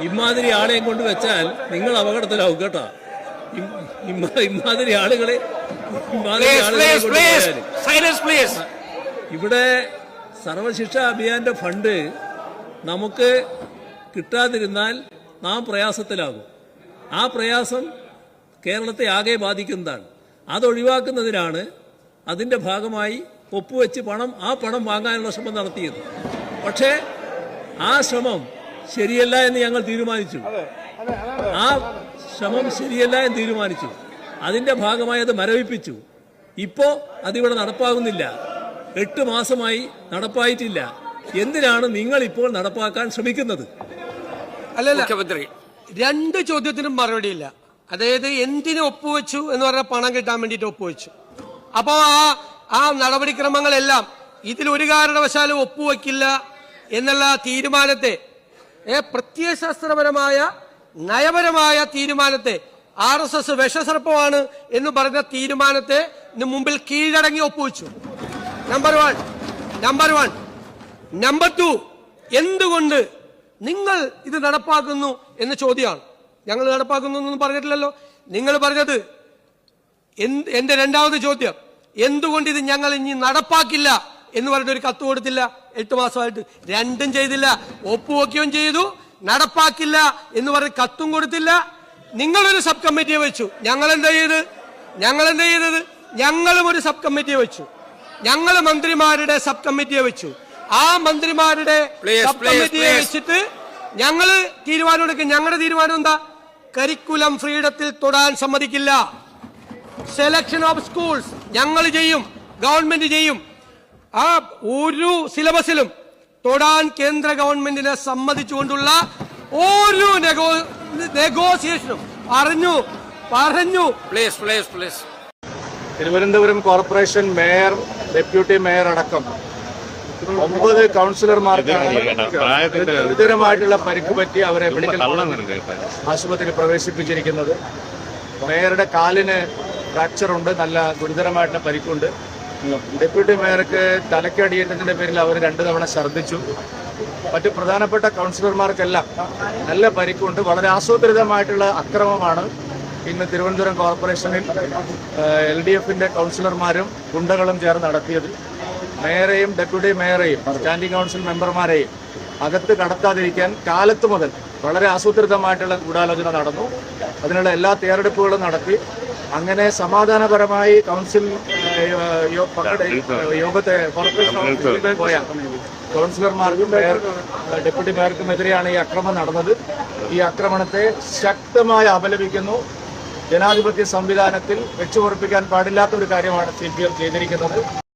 ഇമാതിരി ആളെയും കൊണ്ട് വെച്ചാൽ നിങ്ങൾ അപകടത്തിലാവും കേട്ടോ. ഇമാതിരി ആളുകളെ ഇവിടെ സർവശിക്ഷാ അഭിയാന്റെ ഫണ്ട് നമുക്ക് കിട്ടാതിരുന്നാൽ നാം പ്രയാസത്തിലാകും. ആ പ്രയാസം കേരളത്തെ ആകെ ബാധിക്കുന്നതാണ്. അതൊഴിവാക്കുന്നതിനാണ് അതിൻ്റെ ഭാഗമായി ഒപ്പുവെച്ച് ആ പണം വാങ്ങാനുള്ള ശ്രമം നടത്തിയത്. പക്ഷേ ആ ശ്രമം ശരിയല്ല എന്ന് ഞങ്ങൾ തീരുമാനിച്ചു. അതിൻ്റെ ഭാഗമായി അത് മരവിപ്പിച്ചു. ഇപ്പോൾ അതിവിടെ നടപ്പാകുന്നില്ല. 8 മാസമായി നടപ്പായിട്ടില്ല. എന്തിനാണ് നിങ്ങൾ ഇപ്പോൾ നടപ്പാക്കാൻ ശ്രമിക്കുന്നത്? അല്ലല്ല, 2 ചോദ്യത്തിനും മറുപടിയില്ല. അതായത് എന്തിനു ഒപ്പുവെച്ചു എന്ന് പറഞ്ഞാൽ പണം കിട്ടാൻ വേണ്ടിയിട്ട് ഒപ്പുവെച്ചു. അപ്പോൾ ആ നടപടിക്രമങ്ങളെല്ലാം ഇതിൽ ഒരു കാരണവശാലും ഒപ്പുവെക്കില്ല എന്നുള്ള തീരുമാനത്തെ, പ്രത്യയശാസ്ത്രപരമായ നയപരമായ തീരുമാനത്തെ, RSS വിഷസർപ്പമാണ് എന്ന് പറഞ്ഞ തീരുമാനത്തെ മുമ്പിൽ കീഴടങ്ങി ഒപ്പുവെച്ചു. നമ്പർ 1. നമ്പർ 2, എന്തുകൊണ്ട് നിങ്ങൾ ഇത് നടപ്പാക്കുന്നു എന്ന ചോദ്യമാണ്. ഞങ്ങൾ നടപ്പാക്കുന്നു എന്നൊന്നും പറഞ്ഞിട്ടില്ലല്ലോ. നിങ്ങൾ പറഞ്ഞത് എന്റെ 2ാമത് ചോദ്യം, എന്തുകൊണ്ട് ഇത് ഞങ്ങൾ ഇനി നടപ്പാക്കില്ല എന്ന് പറഞ്ഞിട്ട് ഒരു കത്ത് കൊടുത്തില്ല? 8 മാസമായിട്ട് 2ഉം ചെയ്തില്ല. ഒപ്പുവെക്കുകയും ചെയ്തു, നടപ്പാക്കില്ല എന്ന് പറഞ്ഞ് കത്തും കൊടുത്തില്ല. നിങ്ങളൊരു സബ് കമ്മിറ്റിയെ വെച്ചു. ഞങ്ങൾ എന്താ ചെയ്തത്? ഞങ്ങളും ഒരു സബ് കമ്മിറ്റിയെ വെച്ചു. ഞങ്ങൾ മന്ത്രിമാരുടെ സബ് കമ്മിറ്റിയെ വെച്ചു. ആ മന്ത്രിമാരുടെ സബ് കമ്മിറ്റിയെ വെച്ചിട്ട് ഞങ്ങൾ തീരുമാനമെടുക്കും. ഞങ്ങളുടെ തീരുമാനം എന്താ? കരിക്കുലം ഫ്രീഡത്തിൽ തൊടാൻ സമ്മതിക്കില്ല. സെലക്ഷൻ ഓഫ് സ്കൂൾസ് ഞങ്ങൾ ചെയ്യും, ഗവൺമെന്റ് ചെയ്യും. ആ ഒരു സിലബസിലും തൊടാൻ കേന്ദ്ര ഗവൺമെന്റിനെ സമ്മതിച്ചുകൊണ്ടുള്ള ഒരു നെഗോസിയേഷനും പറഞ്ഞു. Thiruvananthapuram corporation mayor, deputy mayor അടക്കം 9 കൗൺസിലർമാർക്കാണ് ഗുരുതരമായിട്ടുള്ള പരിക്ക് പറ്റി അവരെ മെഡിക്കൽ ആശുപത്രിയിൽ പ്രവേശിപ്പിച്ചിരിക്കുന്നത്. മേയറുടെ കാലിന് ഫ്രാക്ചറുണ്ട്, നല്ല ഗുരുതരമായിട്ടുള്ള പരിക്കുണ്ട്. ഡെപ്യൂട്ടി മേയർക്ക് തലക്കടിയേറ്റതിന്റെ പേരിൽ അവർ 2 തവണ ഛർദ്ദിച്ചു. മറ്റ് പ്രധാനപ്പെട്ട കൗൺസിലർമാർക്കെല്ലാം നല്ല പരിക്കുണ്ട്. വളരെ ആസൂത്രിതമായിട്ടുള്ള അക്രമമാണ് ഇന്ന് തിരുവനന്തപുരം കോർപ്പറേഷനിൽ LDFന്റെ കൗൺസിലർമാരും ഗുണ്ടകളും ചേർന്ന് നടത്തിയത്. മേയറെയും ഡെപ്യൂട്ടി മേയറെയും സ്റ്റാൻഡിംഗ് കൗൺസിൽ മെമ്പർമാരെയും അകത്ത് കടത്താതിരിക്കാൻ കാലത്ത് മുതൽ വളരെ ആസൂത്രിതമായിട്ടുള്ള ഗൂഢാലോചന നടന്നു. അതിനുള്ള എല്ലാ തയ്യാറെടുപ്പുകളും നടത്തി. അങ്ങനെ സമാധാനപരമായി കൗൺസിൽ യോഗത്തെ കോർപ്പറേഷൻ പോയ കൗൺസിലർമാർക്കും ഡെപ്യൂട്ടി മേയർക്കുമെതിരെയാണ് ഈ ആക്രമണം നടന്നത്. ഈ ആക്രമണത്തെ ശക്തമായി അപലപിക്കുന്നു. ജനാധിപത്യ സംവിധാനത്തിൽ വെച്ചുപൊറുപ്പിക്കാൻ പാടില്ലാത്ത ഒരു കാര്യമാണ് CPM ചെയ്തിരിക്കുന്നത്.